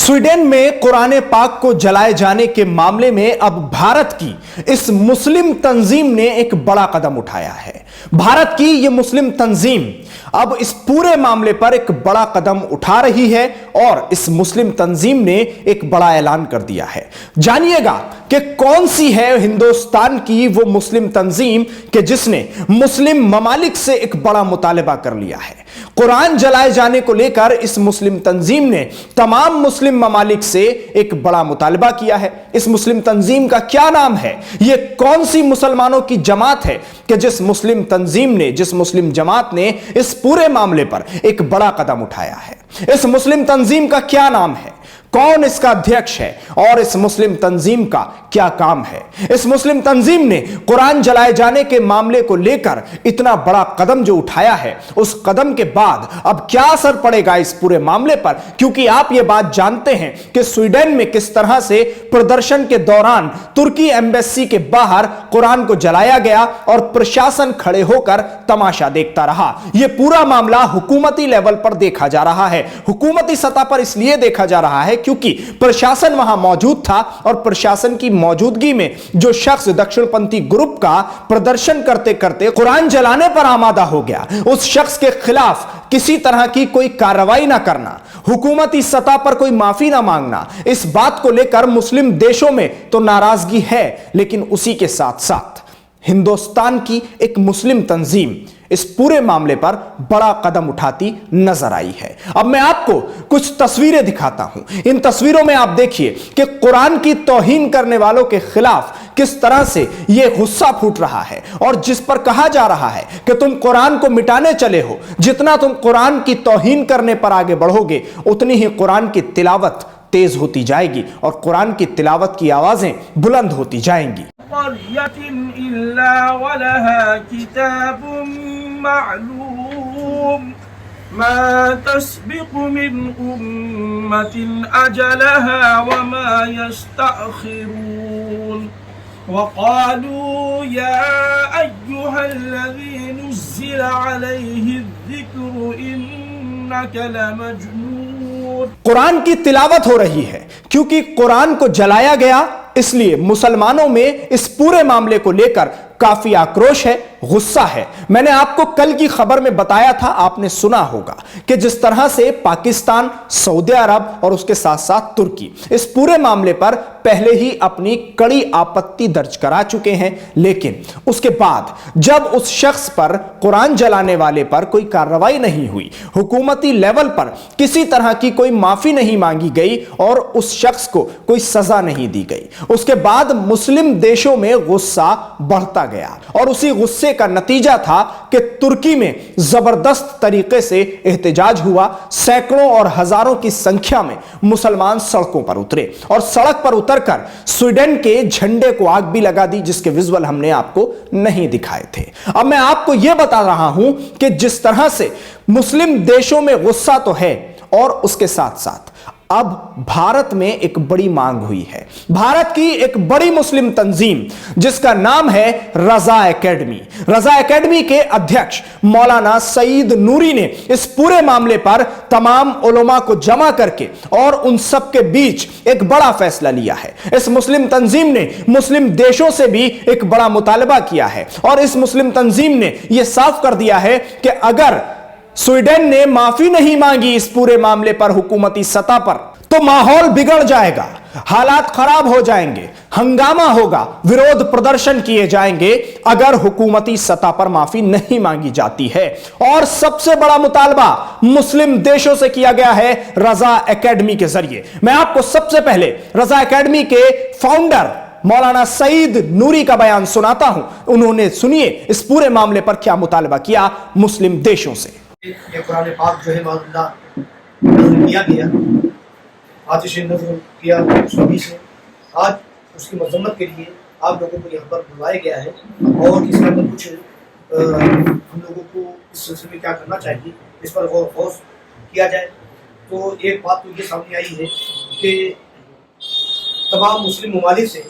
Sweden में कुरान पाक को जलाए जाने के मामले में अब भारत की इस मुस्लिम तंजीम ने एक बड़ा कदम उठाया है। भारत की यह मुस्लिम तंजीम अब इस पूरे मामले पर एक बड़ा कदम उठा रही है और इस मुस्लिम तंजीम ने एक बड़ा ऐलान कर दिया है। जानिएगा कि कौन सी है हिंदुस्तान की वो मुस्लिम तंजीम कि जिसने मुस्लिम ममालिक से एक बड़ा मुतालिबा कर लिया है। कुरान जलाए जाने को लेकर इस मुस्लिम तंजीम ने तमाम मुस्लिम ममालिक से एक बड़ा मुतालिबा किया है। इस मुस्लिम तंजीम का क्या नाम है? यह कौन सी मुसलमानों की जमात है कि जिस मुस्लिम तंजीम ने, जिस मुस्लिम जमात ने इस पूरे मामले पर एक बड़ा कदम उठाया है? इस मुस्लिम तंजीम का क्या नाम है? कौन इसका अध्यक्ष है और इस मुस्लिम तंजीम का क्या काम है? इस मुस्लिम तंजीम ने कुरान जलाए जाने के मामले को लेकर इतना बड़ा कदम जो उठाया है, उस कदम के बाद अब क्या असर पड़ेगा इस पूरे मामले पर? क्योंकि आप यह बात जानते हैं कि स्वीडन में किस तरह से प्रदर्शन के दौरान तुर्की एम्बेसी के बाहर कुरान को जलाया गया और प्रशासन खड़े होकर तमाशा देखता रहा। यह पूरा मामला हुकूमती लेवल पर देखा जा रहा है। हुकूमती सतह पर इसलिए देखा जा रहा है क्योंकि प्रशासन वहां मौजूद था और प्रशासन की मौजूदगी में जो शख्स दक्षिणपंथी ग्रुप का प्रदर्शन करते करते कुरान जलाने पर आमादा हो गया, उस शख्स के खिलाफ किसी तरह की कोई कार्रवाई ना करना, हुकूमती सतह पर कोई माफी ना मांगना, इस बात को लेकर मुस्लिम देशों में तो नाराजगी है, लेकिन उसी के साथ साथ हिंदुस्तान की एक मुस्लिम तंजीम इस पूरे मामले पर बड़ा कदम उठाती नजर आई है। अब मैं आपको कुछ तस्वीरें दिखाता हूं। इन तस्वीरों में आप देखिए कि कुरान की तौहीन करने वालों के खिलाफ किस तरह से यह गुस्सा फूट रहा है और जिस पर कहा जा रहा है कि तुम कुरान को मिटाने चले हो, जितना तुम कुरान की तौहीन करने पर आगे बढ़ोगे उतनी ही कुरान की तिलावत तेज होती जाएगी और कुरान की तिलावत की आवाजें बुलंद होती जाएंगी। मालूम मा तस्बिकु मिन उम्मतिन अजलहा व मा यस्तअखिरून वक़ालू या अय्युहल्लज़ी नुज़्ज़िला अलैहि ज़िक्रु इन्नका लमजनून। कुरान की तिलावत हो रही है क्योंकि कुरान को जलाया गया, इसलिए मुसलमानों में इस पूरे मामले को लेकर काफी आक्रोश है, गुस्सा है। मैंने आपको कल की खबर में बताया था, आपने सुना होगा कि जिस तरह से पाकिस्तान, सऊदी अरब और उसके साथ साथ तुर्की इस पूरे मामले पर पहले ही अपनी कड़ी आपत्ति दर्ज करा चुके हैं, लेकिन उसके बाद जब उस शख्स पर, कुरान जलाने वाले पर कोई कार्रवाई नहीं हुई, हुकूमती लेवल पर किसी तरह की कोई माफी नहीं मांगी गई और उस शख्स को कोई सजा नहीं दी गई, उसके बाद मुस्लिम देशों में गुस्सा बढ़ता गया और उसी गुस्से का नतीजा था कि तुर्की में जबरदस्त तरीके से एहतजाज हुआ। सैकड़ों और हजारों की संख्या में मुसलमान सड़कों पर उतरे और सड़क पर उतरकर स्वीडन के झंडे को आग भी लगा दी, जिसके विजुअल हमने आपको नहीं दिखाए थे। अब मैं आपको यह बता रहा हूं कि जिस तरह से मुस्लिम देशों में गुस्सा तो है और उसके साथ साथ अब भारत में एक बड़ी मांग हुई है। भारत की एक बड़ी मुस्लिम तंजीम जिसका नाम है रजा एकेडमी, रजा एकेडमी के अध्यक्ष मौलाना सईद नूरी ने इस पूरे मामले पर तमाम उलमा को जमा करके और उन सब के बीच एक बड़ा फैसला लिया है। इस मुस्लिम तंजीम ने मुस्लिम देशों से भी एक बड़ा मुतालबा किया है और इस मुस्लिम तंजीम ने यह साफ कर दिया है कि अगर स्वीडन ने माफी नहीं मांगी इस पूरे मामले पर हुकूमती सतह पर तो माहौल बिगड़ जाएगा, हालात खराब हो जाएंगे, हंगामा होगा, विरोध प्रदर्शन किए जाएंगे अगर हुकूमती सतह पर माफी नहीं मांगी जाती है। और सबसे बड़ा मुतालबा मुस्लिम देशों से किया गया है रजा एकेडमी के जरिए। मैं आपको सबसे पहले रजा एकेडमी के फाउंडर मौलाना सईद नूरी का बयान सुनाता हूं। उन्होंने, सुनिए, इस पूरे मामले पर क्या मुतालबा किया मुस्लिम देशों से। ये कुरान पाक जो है मामला नज़र किया गया, आतिश नज़र किया सभी से, आज उसकी मजम्मत के लिए आप लोगों को यहाँ पर बुलाया गया है और इसके अंदर कुछ हम लोगों को इस सिलसिले में क्या करना चाहिए इस पर गौर फौज किया जाए। तो एक बात तो ये सामने आई है कि तमाम मुस्लिम ममालिक से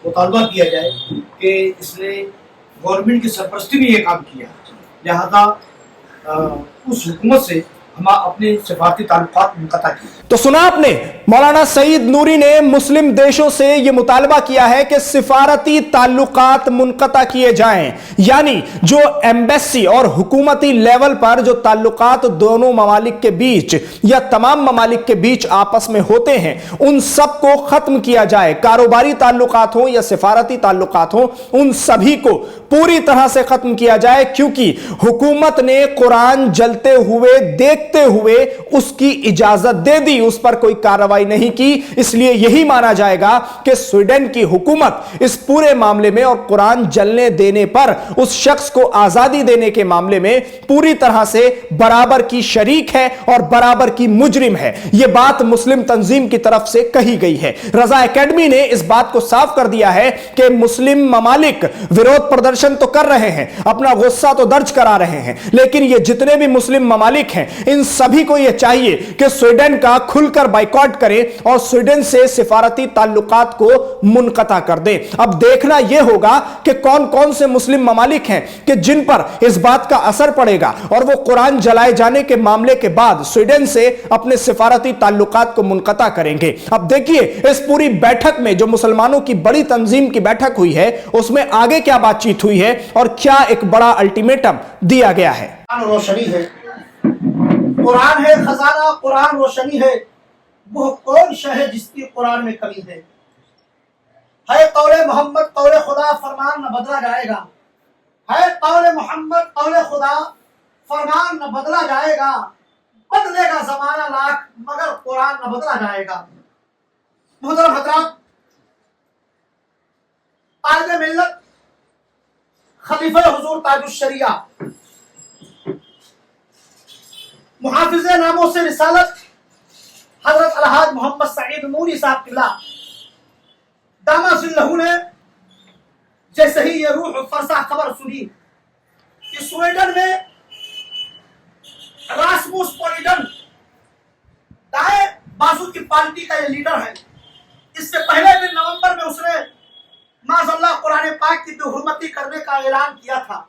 मुतालबा किया जाए कि इसने गवर्नमेंट की सरपरस्ती में ये काम किया, लिहाजा उस हुकूमत से हम अपने सिफारती ताल्लुकात मुनक़ता किए। तो सुना आपने, मौलाना सईद नूरी ने मुस्लिम देशों से यह मुतालबा किया है कि सिफारती ताल्लुकात मुनक़ता किए जाएं, यानी जो एम्बेसी और हुकूमती लेवल पर जो ताल्लुकात दोनों ममालिक के बीच या तमाम ममालिक के बीच आपस में होते हैं उन सब को खत्म किया जाए। कारोबारी ताल्लुकात हो या सिफारती ताल्लुकात हो, उन सभी को पूरी तरह से खत्म किया जाए, क्योंकि हुकूमत ने कुरान जलते हुए देखते हुए उसकी इजाजत दे दी, उस पर कोई कार्रवाई नहीं की। इसलिए यही माना जाएगा कि स्वीडन की हुकूमत इस पूरे मामले में और कुरान जलने देने पर उस शख्स को आजादी देने के मामले में पूरी तरह से बराबर की शरीक है और बराबर की मुजरिम है। यह बात मुस्लिम तंजीम की तरफ से कही गई है। रजा एकेडमी ने इस बात को साफ कर दिया है कि मुस्लिम ममालिक विरोध प्रदर्शन तो कर रहे हैं, अपना गुस्सा तो दर्ज करा रहे हैं, लेकिन ये जितने भी मुस्लिम ममालिक हैं इन सभी को यह चाहिए कि स्वीडन का खुलकर बाइकॉट करें और स्वीडन से सिफारती ताल्लुकात को मुनक़ता कर दें। अब देखना यह होगा कि कौन कौन से मुस्लिम ममालिक हैं कि जिन पर इस बात का असर पड़ेगा और वो कुरान जलाए जाने के मामले के बाद स्वीडन से अपने सिफारती ताल्लुकात को मुनक़ता करेंगे। अब देखिए इस पूरी बैठक में जो मुसलमानों की बड़ी तंजीम की बैठक हुई है उसमें आगे क्या बातचीत हुई है और क्या एक बड़ा अल्टीमेटम दिया गया है। रोशनी है, कुरान है खजाना, कुरान रोशनी है, वो कौन शह है जिसकी कुरान में कमी है कौले मोहम्मद कौले खुदा फरमान न बदला जाएगा, है कौले मोहम्मद कौले खुदा फरमान न बदला जाएगा, बदलेगा जमाना लाख मगर कुरान न बदला जाएगा। मुहतरम हज़रात, तालिब मिल्लत खलीफा हुजूर ताजुश शरिया मुहाफिज़े नामों से रिसालत हजरत अलहाज मोहम्मद सईद नूरी साहब किबला दामाजिल्लहू ने जैसे ही ये रूह फरसा खबर सुनी कि स्वीडन में रास्मुस पोलिडन दाएं बाजू की पार्टी का ये लीडर है। इससे पहले भी नवंबर में उसने माज़अल्लाह कुरान पाक की बेहुरमती करने का ऐलान किया था।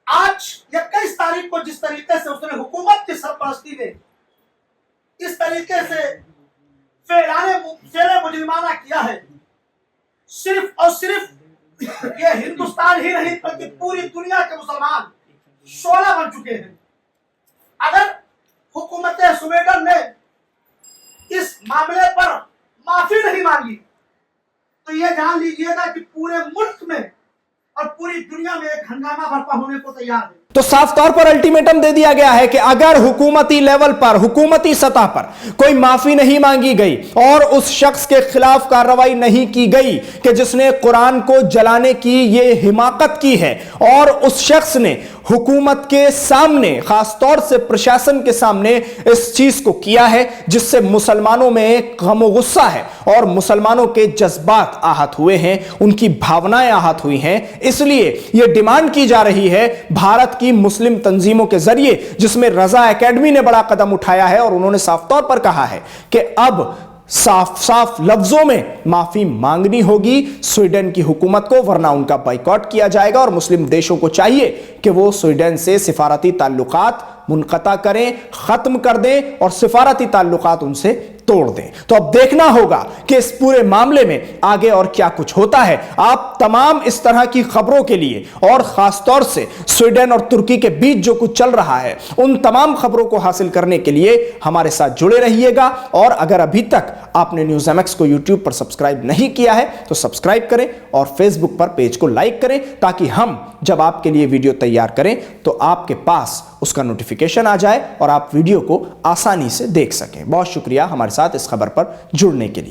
आज 21 तारीख को जिस तरीके से उसने हुकूमत की सरपरस्ती में इस तरीके से फेरे मुजरिमाना किया है, सिर्फ और सिर्फ ये हिंदुस्तान ही नहीं बल्कि पूरी दुनिया के मुसलमान शोला बन चुके हैं। अगर हुकूमत स्वीडन ने इस मामले पर माफी नहीं मांगी तो ये जान लीजिएगा कि पूरे मुल्क में और पूरी दुनिया में एक हंगामा बर्पा होने को तैयार है। तो साफ तौर पर अल्टीमेटम दे दिया गया है कि अगर हुकूमती लेवल पर, हुकूमती सतह पर कोई माफी नहीं मांगी गई और उस शख्स के खिलाफ कार्रवाई नहीं की गई कि जिसने कुरान को जलाने की ये हिमाकत की है और उस शख्स ने हुकूमत के सामने, खासतौर से प्रशासन के सामने इस चीज को किया है जिससे मुसलमानों में गम और गुस्सा है और मुसलमानों के जज्बात आहत हुए हैं, उनकी भावनाएं आहत हुई हैं। इसलिए यह डिमांड की जा रही है भारत की मुस्लिम तंजीमों के जरिए, जिसमें रजा एकेडमी ने बड़ा कदम उठाया है और उन्होंने साफ तौर पर कहा है कि अब साफ साफ लफ्जों में माफी मांगनी होगी स्वीडन की हुकूमत को, वरना उनका बाइकॉट किया जाएगा और मुस्लिम देशों को चाहिए कि वो स्वीडन से सिफारती ताल्लुकात मुनक़ता करें, खत्म कर दें और सिफारती ताल्लुकात उनसे तोड़ दें। तो अब देखना होगा कि इस पूरे मामले में आगे और क्या कुछ होता है। आप तमाम इस तरह की खबरों के लिए और खासतौर से स्वीडन और तुर्की के बीच जो कुछ चल रहा है उन तमाम खबरों को हासिल करने के लिए हमारे साथ जुड़े रहिएगा। और अगर अभी तक आपने न्यूज़ MX को YouTube पर सब्सक्राइब नहीं किया है तो सब्सक्राइब करें और फेसबुक पर पेज को लाइक करें, ताकि हम जब आपके लिए वीडियो तैयार करें तो आपके पास उसका नोटिफिकेशन आ जाए और आप वीडियो को आसानी से देख सकें। बहुत शुक्रिया हमारे साथ इस खबर पर जुड़ने के लिए।